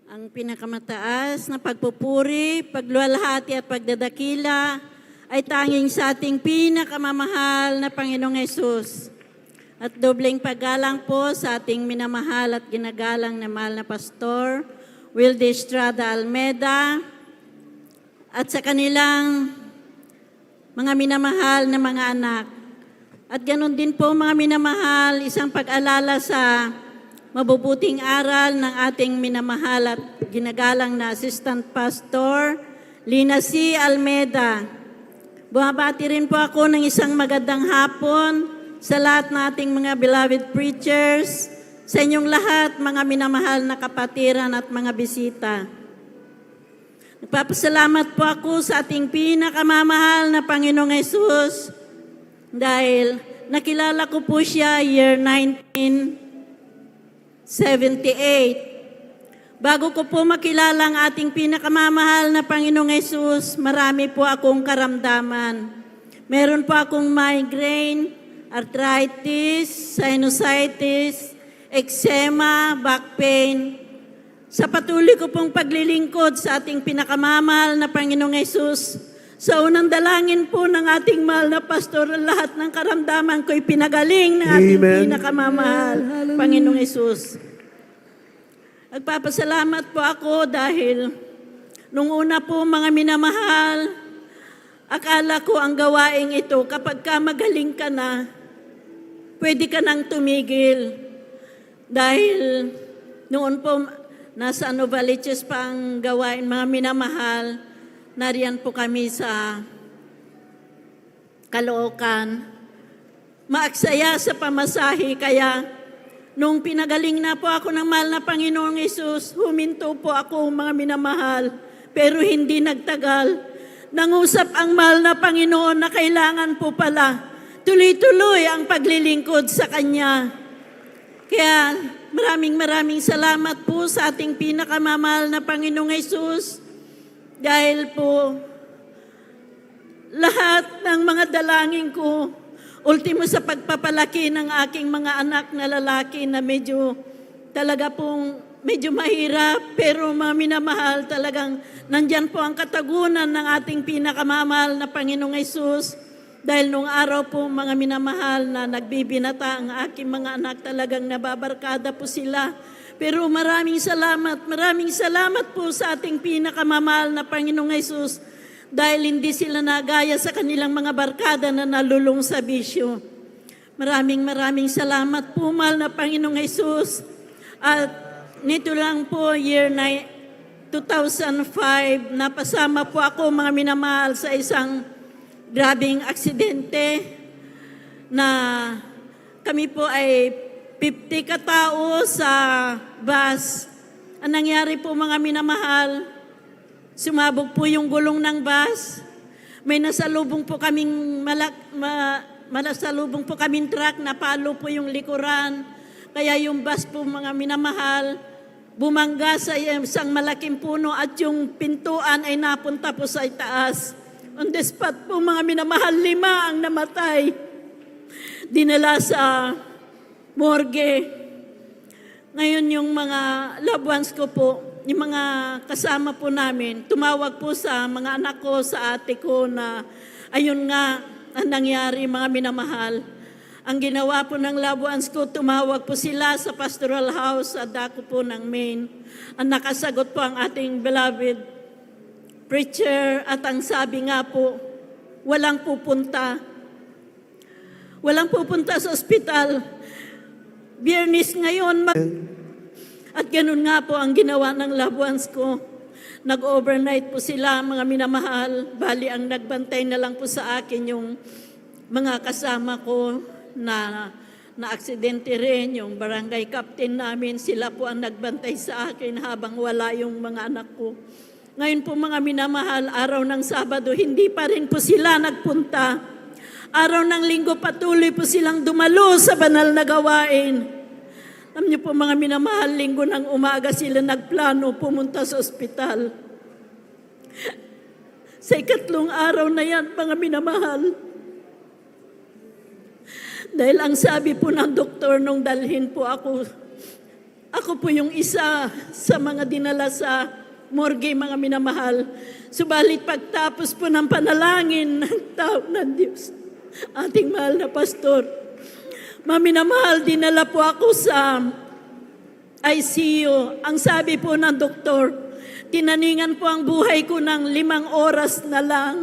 Ang pinakamataas na pagpupuri, pagluwalhati at pagdadakila ay tanging sa ating pinakamamahal na Panginoong Hesus. At dobleng paggalang po sa ating minamahal at ginagalang na mahal na Pastor, Wilde Estrada Almeda, at sa kanilang mga minamahal na mga anak. At ganon din po mga minamahal, isang pag-alala sa mabubuting aral ng ating minamahal at ginagalang na Assistant Pastor, Lina C. Almeda. Bumabati rin po ako ng isang magandang hapon sa lahat ng ating mga beloved preachers, sa inyong lahat, mga minamahal na kapatiran at mga bisita. Nagpapasalamat po ako sa ating pinakamamahal na Panginoong Hesus dahil nakilala ko po siya year 1978. Bago ko po makilala ang ating pinakamamahal na Panginoong Hesus, marami po akong karamdaman. Meron po akong migraine, arthritis, sinusitis, eczema, back pain. Sa patuloy ko pong paglilingkod sa ating pinakamamahal na Panginoong Hesus, sa unang dalangin po ng ating mahal na pastor, lahat ng karamdaman ko'y pinagaling ng ating pinakamamahal, Panginoong Hesus. Nagpapasalamat po ako dahil nung una po mga minamahal, akala ko ang gawaing ito, kapag ka magaling ka na, pwede ka nang tumigil. Dahil noon po, nasa Novaliches pa ang gawain, mga minamahal, nariyan po kami sa Caloocan. Maaksaya sa pamasahe, kaya nung pinagaling na po ako ng mahal na Panginoong Hesus, huminto po ako mga minamahal, pero hindi nagtagal. Nangusap ang mahal na Panginoon na kailangan po pala tuloy-tuloy ang paglilingkod sa Kanya. Kaya maraming salamat po sa ating pinakamamahal na Panginoong Hesus dahil po lahat ng mga dalangin ko, ultimo sa pagpapalaki ng aking mga anak na lalaki na medyo mahirap, pero mga minamahal, talagang nandyan po ang katagunan ng ating pinakamamahal na Panginoong Hesus. Dahil nung araw po mga minamahal na nagbibinata ang aking mga anak, talagang nababarkada po sila. Pero maraming salamat po sa ating pinakamamahal na Panginoong Hesus dahil hindi sila nagaya sa kanilang mga barkada na nalulung sa bisyo. Maraming salamat po mahal na Panginoong Hesus. At nito lang po, year 2005, napasama po ako mga minamahal sa isang grabing aksidente na kami po ay 50 katao sa bus. Ang nangyari po mga minamahal, sumabog po yung gulong ng bus. May nasalubong po kaming truck, napalo po yung likuran. Kaya yung bus po mga minamahal, bumangga sa isang malaking puno at yung pintuan ay napunta po sa itaas. On the spot po mga minamahal, 5 ang namatay. Dinala sa morgue. Ngayon yung mga loved ones ko po, yung mga kasama po namin, tumawag po sa mga anak ko, sa ate ko na ayun nga ang nangyari mga minamahal. Ang ginawa po ng loved ones ko, tumawag po sila sa pastoral house sa dako po ng Maine. Ang nakasagot po ang ating beloved preacher at ang sabi nga po, walang pupunta sa ospital. Biyernes ngayon. At ganun nga po ang ginawa ng loved ones ko. Nag-overnight po sila mga minamahal. Bali ang nagbantay na lang po sa akin yung mga kasama ko na aksidente rin, yung barangay captain namin. Sila po ang nagbantay sa akin habang wala yung mga anak ko. Ngayon po mga minamahal, araw ng Sabado, hindi pa rin po sila nagpunta. Araw ng Linggo, patuloy po silang dumalo sa banal na gawain. Alam niyo po mga minamahal, Linggo ng umaga sila nagplano pumunta sa ospital. Sa ikatlong araw na yan, mga minamahal. Dahil ang sabi po ng doktor nung dalhin po ako Ako po yung isa sa mga dinala sa morgue, mga minamahal. Subalit pagtapos po ng panalangin ng tao ng Diyos, ating mahal na pastor, mga minamahal, dinala po ako sa ICU. Ang sabi po ng doktor, tinaningan po ang buhay ko ng 5 oras na lang.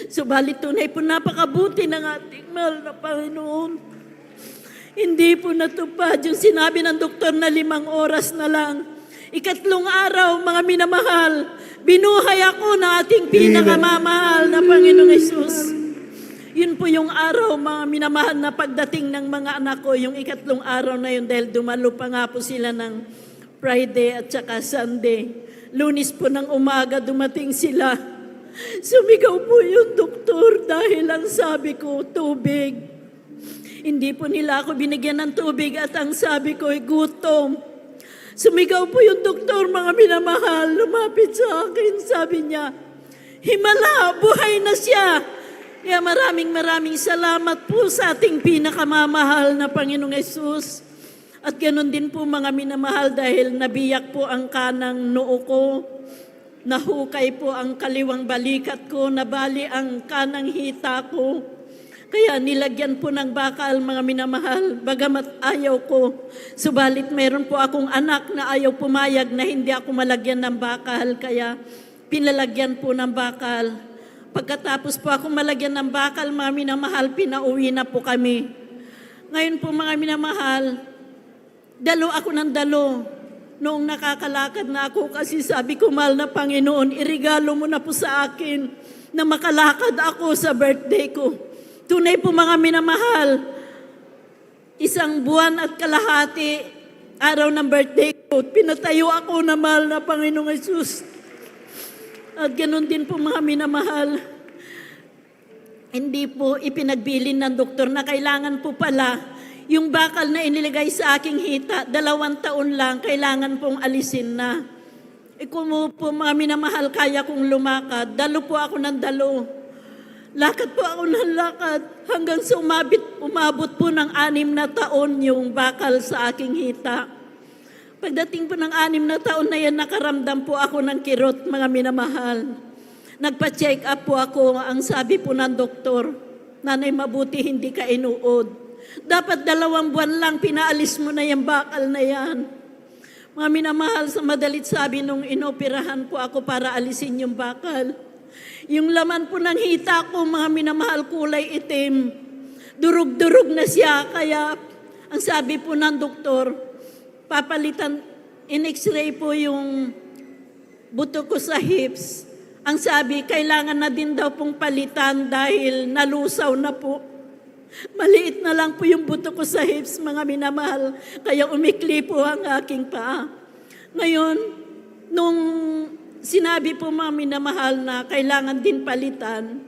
Subalit tunay po napakabuti ng ating mahal na Panginoon. Hindi po natupad yung sinabi ng doktor na 5 oras na lang. Ikatlong araw, mga minamahal, binuhay ako ng ating pinakamamahal na Panginoong Hesus. Yun po yung araw, mga minamahal, na pagdating ng mga anak ko, yung ikatlong araw na yun, dahil dumalo pa nga po sila ng Friday at saka Sunday. Lunes po ng umaga, dumating sila. Sumigaw po yung doktor dahil ang sabi ko, tubig. Hindi po nila ako binigyan ng tubig at ang sabi ko ay gutom. Sumigaw po yung doktor, mga minamahal, lumapit sa akin, sabi niya, himala, buhay na siya. Kaya maraming salamat po sa ating pinakamamahal na Panginoong Hesus. At ganoon din po, mga minamahal, dahil nabiyak po ang kanang noo ko, nahukay po ang kaliwang balikat ko, nabali ang kanang hita ko. Kaya nilagyan po ng bakal, mga minamahal, bagamat ayaw ko. Subalit meron po akong anak na ayaw pumayag na hindi ako malagyan ng bakal, kaya pinalagyan po ng bakal. Pagkatapos po ako malagyan ng bakal, mga minamahal, pinauwi na po kami. Ngayon po, mga minamahal, dalo ako ng dalo. Noong nakakalakad na ako, kasi sabi ko, mahal na Panginoon, irigalo mo na po sa akin na makalakad ako sa birthday ko. Tunay po, mga minamahal, 1 buwan at kalahati, araw ng birthday ko, pinatayo ako na mahal na Panginoong Hesus. At ganoon din po, mga minamahal, hindi po ipinagbilin ng doktor na kailangan po pala yung bakal na inilagay sa aking hita, 2 taon lang, kailangan pong alisin na. Kung po, mga minamahal, kaya kong lumakad, dalo po ako ng dalo. Lakad po ako ng lakad hanggang sa umabot po ng 6 na taon yung bakal sa aking hita. Pagdating po ng 6 na taon na yan, nakaramdam po ako ng kirot, mga minamahal. Nagpa-check up po ako. Ang sabi po ng doktor, nanay, mabuti hindi ka inuod. Dapat 2 buwan lang, pinaalis mo na yung bakal na yan. Mga minamahal, sa madalit sabi nung inoperahan po ako para alisin yung bakal, yung laman po ng hita ko, mga minamahal, kulay itim. Durug-durug na siya. Kaya ang sabi po ng doktor, papalitan, in-x-ray po yung buto ko sa hips. Ang sabi, kailangan na din daw pong palitan dahil nalusaw na po. Maliit na lang po yung buto ko sa hips, mga minamahal. Kaya umikli po ang aking paa. Ngayon, nung sinabi po, mga minamahal, na kailangan din palitan,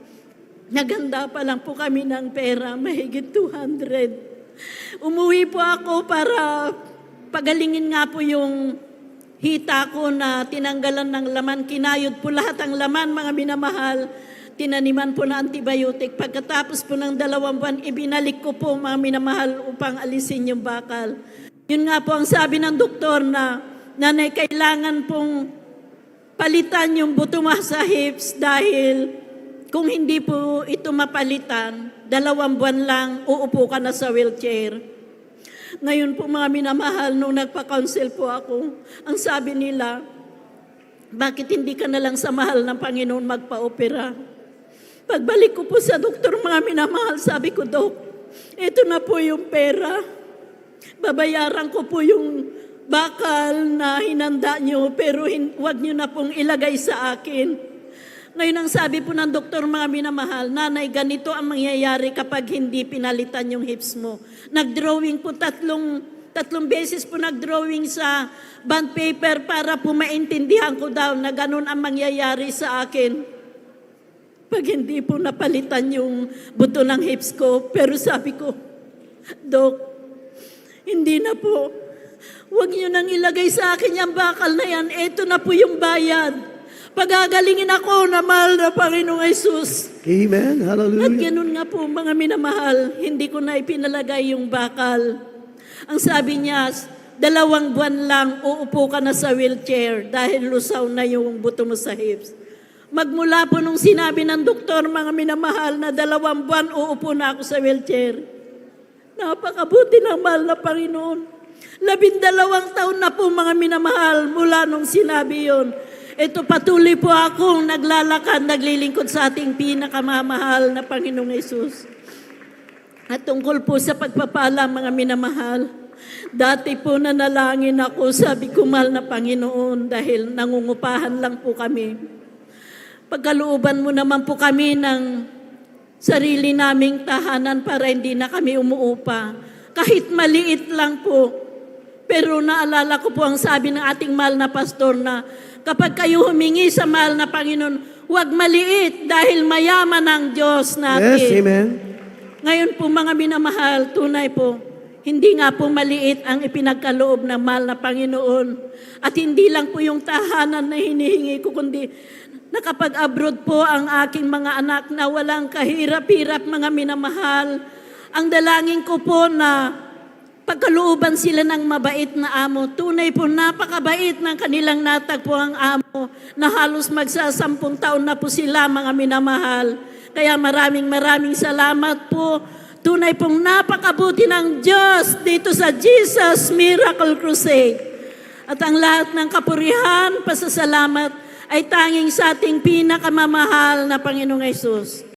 naganda pa lang po kami ng pera, mahigit 200. Umuwi po ako para pagalingin nga po yung hita ko na tinanggalan ng laman. Kinayod po lahat ang laman, mga minamahal. Tinaniman po na antibiotic. Pagkatapos po ng 2 buwan, ibinalik ko po, mga minamahal, upang alisin yung bakal. Yun nga po ang sabi ng doktor na, nanay, kailangan pong palitan yung buto mo sa hips dahil kung hindi po ito mapalitan, 2 buwan lang, uupo ka na sa wheelchair. Ngayon po, mga minamahal, nung nagpa-counsel po ako, ang sabi nila, bakit hindi ka na lang sa mahal ng Panginoon magpa-opera? Pagbalik ko po sa doktor, mga minamahal, sabi ko, Dok, ito na po yung pera. Babayaran ko po yung bakal na hinanda nyo, pero wag nyo na pong ilagay sa akin. Ngayon ang sabi po ng doktor, mga minamahal, nanay, ganito ang mangyayari kapag hindi pinalitan yung hips mo. Nag-drawing po tatlong beses po nag-drawing sa bond paper para po maintindihan ko daw na ganun ang mangyayari sa akin pag hindi po napalitan yung buto ng hips ko. Pero sabi ko, Dok, hindi na po. Huwag niyo nang ilagay sa akin yung bakal na yan. Ito na po yung bayad. Pagagalingin ako na mahal na Panginoong Hesus. Amen. Hallelujah. At ganun nga po, mga minamahal, hindi ko na ipinalagay yung bakal. Ang sabi niya, 2 buwan lang, uupo ka na sa wheelchair dahil lusaw na yung buto mo sa hips. Magmula po nung sinabi ng doktor, mga minamahal, na 2 buwan, uupo na ako sa wheelchair. Napakabuti ng mahal na Panginoon. 12 taon na po, mga minamahal, mula nung sinabi yon. Ito, patuloy po akong naglalakad, naglilingkod sa ating pinakamamahal na Panginoong Yesus. At tungkol po sa pagpapala, mga minamahal, dati po nanalangin ako, sabi ko, mahal na Panginoon, dahil nangungupahan lang po kami. Pagkalooban mo naman po kami ng sarili naming tahanan para hindi na kami umuupa. Kahit maliit lang po. Pero naalala ko po ang sabi ng ating mahal na pastor na kapag kayo humingi sa mahal na Panginoon, huwag maliit dahil mayaman ang Diyos natin. Yes, amen. Ngayon po mga minamahal, tunay po, hindi nga po maliit ang ipinagkaloob ng mahal na Panginoon. At hindi lang po yung tahanan na hinihingi ko, kundi nakapag-abroad po ang aking mga anak na walang kahirap-hirap, mga minamahal. Ang dalangin ko po na pagkalooban sila ng mabait na amo. Tunay po, napakabait ng kanilang natagpo ang amo na halos magsa10 taon na po sila, mga minamahal. Kaya maraming salamat po. Tunay pong napakabuti ng Diyos dito sa Jesus Miracle Crusade. At ang lahat ng kapurihan, pasasalamat ay tanging sa ating pinakamamahal na Panginoong Yesus.